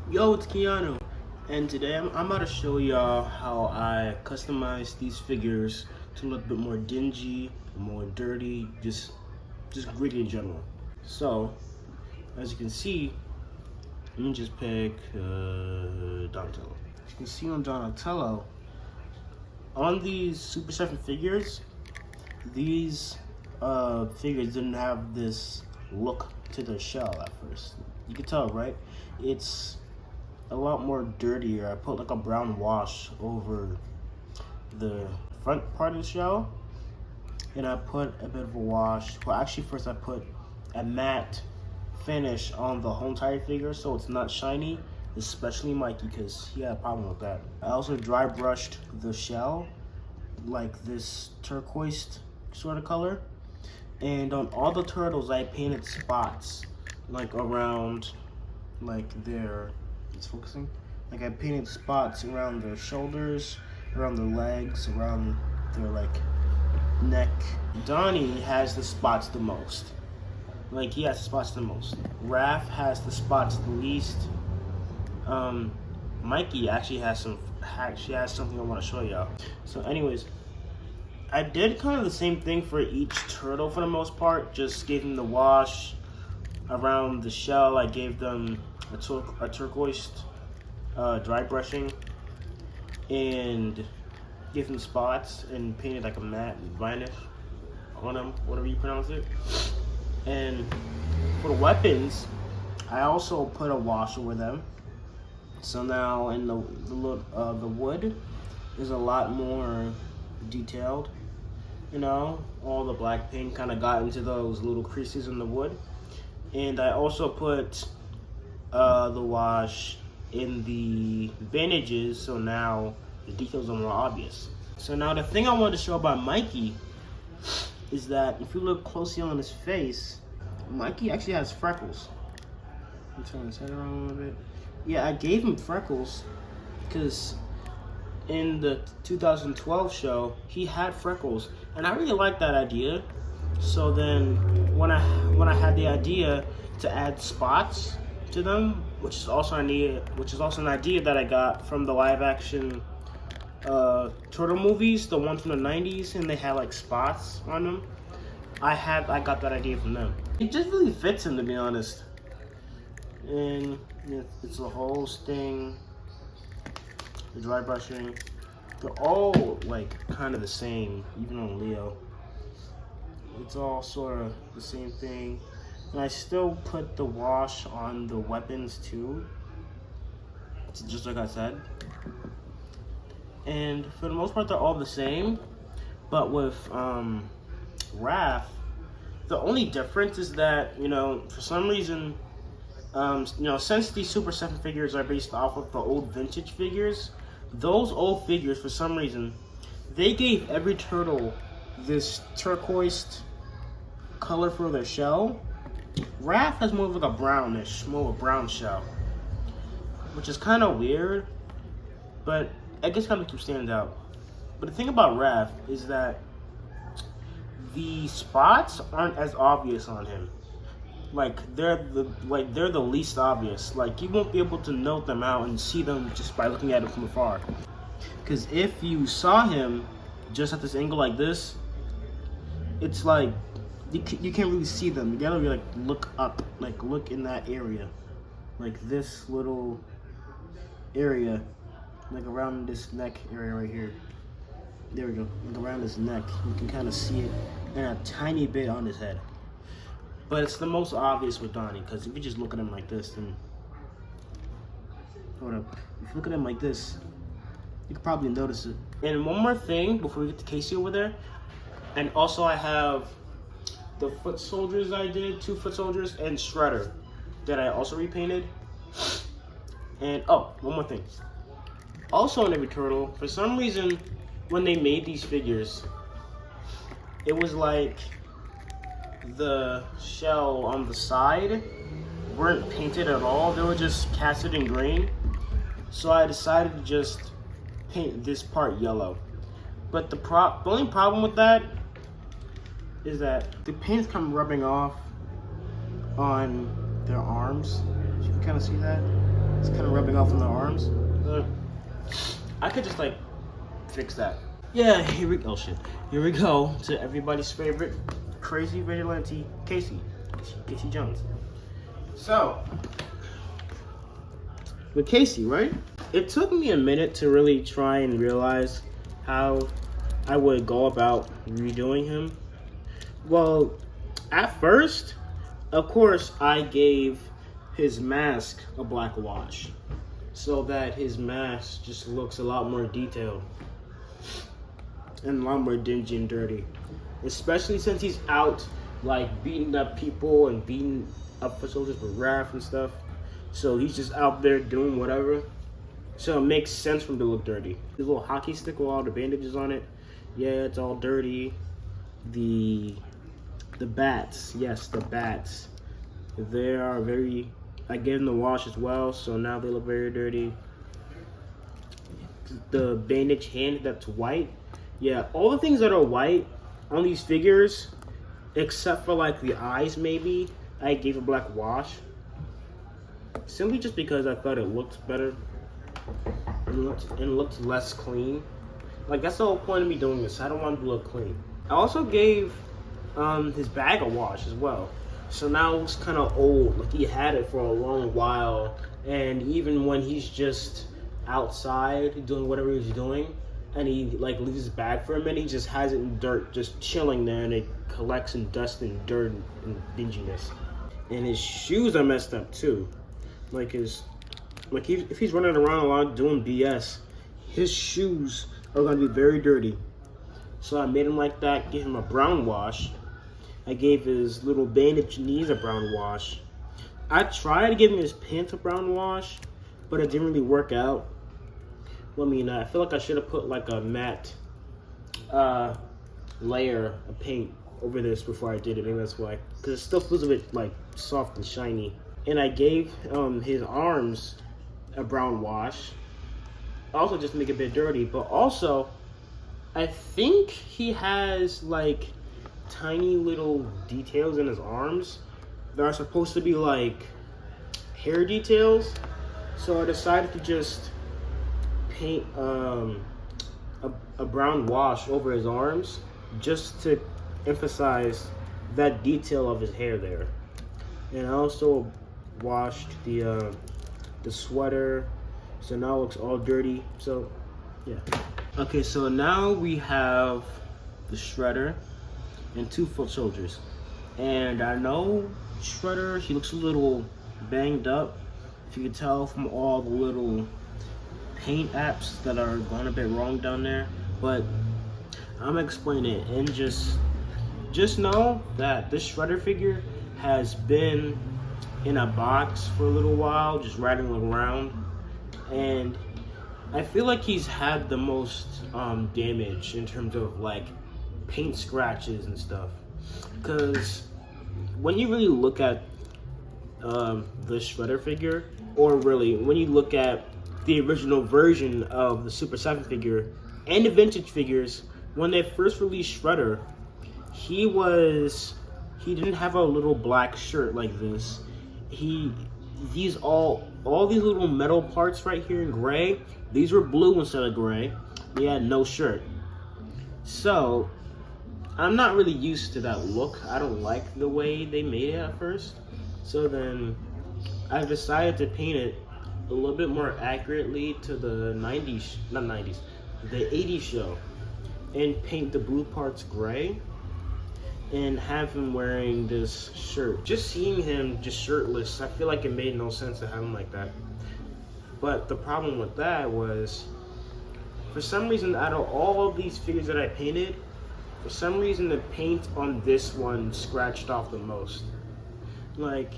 Yo, it's Keanu, and today I'm about to show y'all how I customize these figures to look a bit more dingy, more dirty, just gritty in general. So, as you can see, let me just pick Donatello. As you can see on Donatello, on these Super 7 figures, these figures didn't have this look to their shell at first. You can tell, right? It's a lot more dirtier. I put like a brown wash over the front part of the shell, and I put a bit of a wash. Well, actually, first I put a matte finish on the whole entire figure so it's not shiny, especially Mikey because he had a problem with that. I also dry brushed the shell like this turquoise sort of color, and on all the turtles I painted spots like around like their, it's focusing, like I painted spots around their shoulders, around their legs, around their like neck. Donnie has the spots the most. Like he has the spots the most. Raph has the spots the least. Mikey actually has something I want to show y'all. So anyways, I did kind of the same thing for each turtle for the most part. Just gave them the wash around the shell. I gave them a turquoise dry brushing and gave them spots and painted like a matte varnish on them, whatever you pronounce it. And for the weapons, I also put a wash over them. So now in the wood is a lot more detailed. You know, all the black paint kind of got into those little creases in the wood. And I also put the wash in the bandages, so now the details are more obvious. So now the thing I wanted to show about Mikey is that if you look closely on his face, Mikey actually has freckles. I'm turning his head around a little bit. Yeah, I gave him freckles because in the 2012 show, he had freckles, and I really liked that idea. So then, when I had the idea to add spots to them, which is also an idea that I got from the live-action turtle movies, the ones from the 90s, and they had like spots on them. I got that idea from them. It just really fits him, to be honest. And it's the whole thing. The dry brushing, they're all like kind of the same, even on Leo. It's all sort of the same thing. And I still put the wash on the weapons too, just like I said. And for the most part, they're all the same. But with Raph, the only difference is that, for some reason, since these Super 7 figures are based off of the old vintage figures, those old figures, for some reason, they gave every turtle this turquoise color for their shell. Raph has more of like a brownish, more of a brown shell, which is kind of weird, but I guess kind of makes him stand out. But the thing about Raph is that the spots aren't as obvious on him. Like they're the least obvious. Like you won't be able to note them out and see them just by looking at him from afar. Because if you saw him just at this angle like this, it's like you can't really see them. You gotta like look up, like look in that area, like this little area, like around this neck area right here. There we go. Like around his neck, you can kind of see it, and a tiny bit on his head. But it's the most obvious with Donnie, because if you just look at him like this, then hold up. If you look at him like this, you can probably notice it. And one more thing before we get to Casey over there, and also I have the foot soldiers I did, 2 foot soldiers, and Shredder that I also repainted. And oh, one more thing. Also on every turtle, for some reason, when they made these figures, it was like the shell on the side weren't painted at all. They were just casted in green. So I decided to just paint this part yellow. But the only problem with that is that the paint's come rubbing off on their arms. You can kind of see that. It's kind of rubbing off on the arms. I could just like fix that. Yeah, here we go. Oh shit. Here we go to everybody's favorite crazy vigilante, Casey Jones. So, with Casey, right? It took me a minute to really try and realize how I would go about redoing him. Well, at first, of course, I gave his mask a black wash so that his mask just looks a lot more detailed and a lot more dingy and dirty. Especially since he's out like beating up people and beating up for soldiers with wrath and stuff. So he's just out there doing whatever. So it makes sense for him to look dirty. The little hockey stick with all the bandages on it, yeah, it's all dirty. The bats, yes, the bats. They are very, I gave them the wash as well, so now they look very dirty. The bandage hand that's white, yeah, all the things that are white on these figures, except for like the eyes maybe, I gave a black wash. Simply just because I thought it looked better and looked less clean. Like that's the whole point of me doing this. I don't want it to look clean. I also gave his bag a wash as well. So now it's kind of old. Like he had it for a long while, and even when he's just outside doing whatever he's doing, and he like leaves his bag for a minute, he just has it in dirt, just chilling there, and it collects in dust and dirt and dinginess. And his shoes are messed up too. Like if he's running around a lot doing BS, his shoes are gonna be very dirty. So I made him like that, gave him a brown wash. I gave his little bandage knees a brown wash. I tried to give him his pants a brown wash, but it didn't really work out. Well, I mean, I feel like I should have put like a matte layer of paint over this before I did it. Maybe that's why, because it still feels a bit like soft and shiny. And I gave his arms a brown wash, also just to make it a bit dirty. But also, I think he has like tiny little details in his arms that are supposed to be like hair details. So I decided to just paint a brown wash over his arms just to emphasize that detail of his hair there. And I also washed the sweater, so now it looks all dirty. So yeah. Okay, so now we have the Shredder and 2 foot soldiers. And I know Shredder, he looks a little banged up, if you can tell from all the little paint apps that are going a bit wrong down there. But I'm gonna explain it, and just know that this Shredder figure has been in a box for a little while, just rattling around, and I feel like he's had the most damage in terms of like paint scratches and stuff. Because when you really look at the Shredder figure, or really when you look at the original version of the Super 7 figure and the vintage figures, when they first released Shredder, he didn't have a little black shirt like this. All these little metal parts right here in gray, these were blue instead of gray. He had no shirt. So I'm not really used to that look. I don't like the way they made it at first. So then I decided to paint it a little bit more accurately to the 80s show, and paint the blue parts gray and have him wearing this shirt. Just seeing him just shirtless, I feel like it made no sense to have him like that. But the problem with that was, for some reason, out of all of these figures that I painted, for some reason the paint on this one scratched off the most. Like,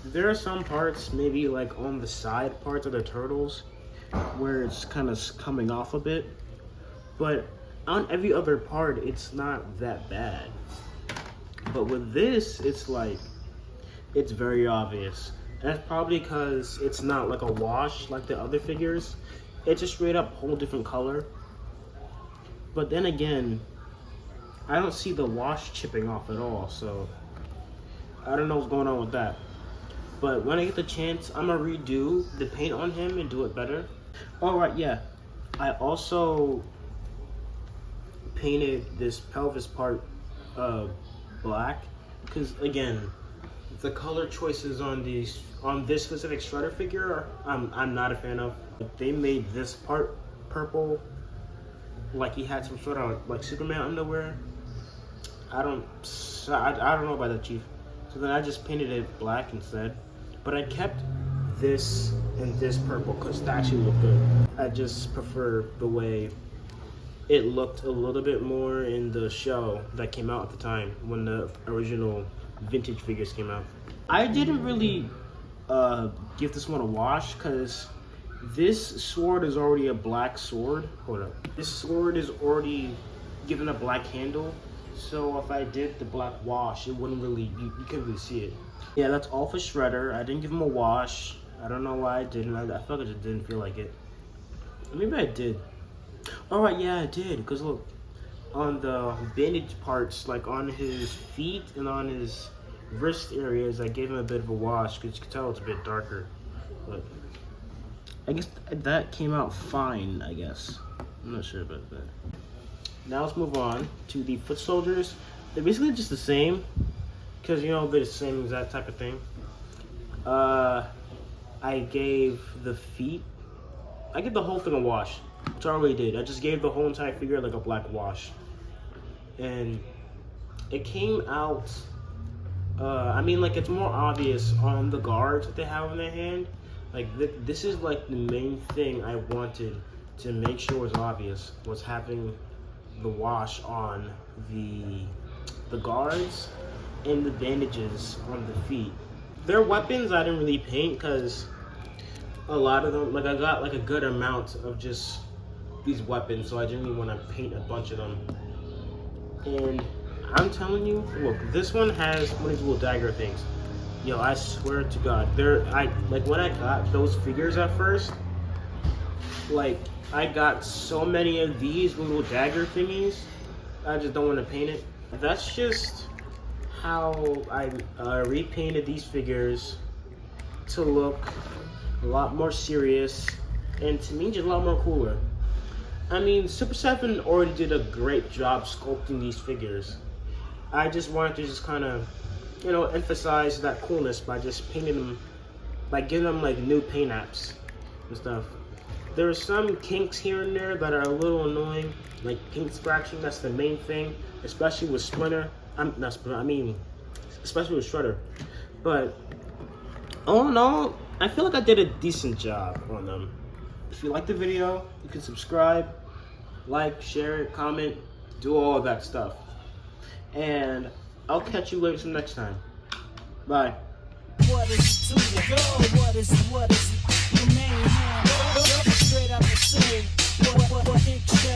there are some parts, maybe like on the side parts of the turtles, where it's kind of coming off a bit, but on every other part, it's not that bad. But with this, it's like, it's very obvious. And that's probably because it's not like a wash like the other figures. It's a straight up whole different color. But then again, I don't see the wash chipping off at all, so I don't know what's going on with that. But when I get the chance, I'm gonna redo the paint on him and do it better. Alright, yeah. I also painted this pelvis part black, because again, the color choices on this specific Shredder figure I'm not a fan of. They made this part purple, like he had some sort of like Superman underwear. I don't know about that, Chief. So then I just painted it black instead. But I kept this and this purple because they actually look good. I just prefer the way it looked a little bit more in the show that came out at the time when the original vintage figures came out. I didn't really give this one a wash because this sword is already a black sword. Hold up. This sword is already given a black handle. So if I did the black wash, it wouldn't really, you couldn't really see it. Yeah, that's all for Shredder. I didn't give him a wash. I don't know why I didn't. I felt like I just didn't feel like it. Maybe I did. Alright, yeah, I did. Because look, on the bandage parts, like on his feet and on his wrist areas, I gave him a bit of a wash because you can tell it's a bit darker. But I guess that came out fine, I guess. I'm not sure about that. Now let's move on to the foot soldiers. They're basically just the same, because you know they're the same exact type of thing. I gave the feet, I gave the whole thing a wash, which I already did. I just gave the whole entire figure like a black wash, and it came out. I mean, like, it's more obvious on the guards that they have in their hand. Like this is like the main thing I wanted to make sure was obvious, was having the wash on the guards and the bandages on the feet. Their weapons I didn't really paint because a lot of them, like I got like a good amount of just these weapons, so I didn't really want to paint a bunch of them. And I'm telling you, look, this one has one of these little dagger things. Yo, I swear to God, like when I got those figures at first, like I got so many of these little dagger thingies, I just don't want to paint it. That's just how I repainted these figures to look a lot more serious and to me just a lot more cooler. I mean, Super7 already did a great job sculpting these figures. I just wanted to just kind of, you know, emphasize that coolness by just painting them, by giving them like new paint apps and stuff. There are some kinks here and there that are a little annoying, like paint scratching. That's the main thing, especially with Splinter. Especially with Shredder. But all in all, I feel like I did a decent job on them. If you like the video, you can subscribe, like, share it, comment, do all of that stuff. And I'll catch you later next time. Bye. What is it to the girl? What is it? Your name, straight out the city. What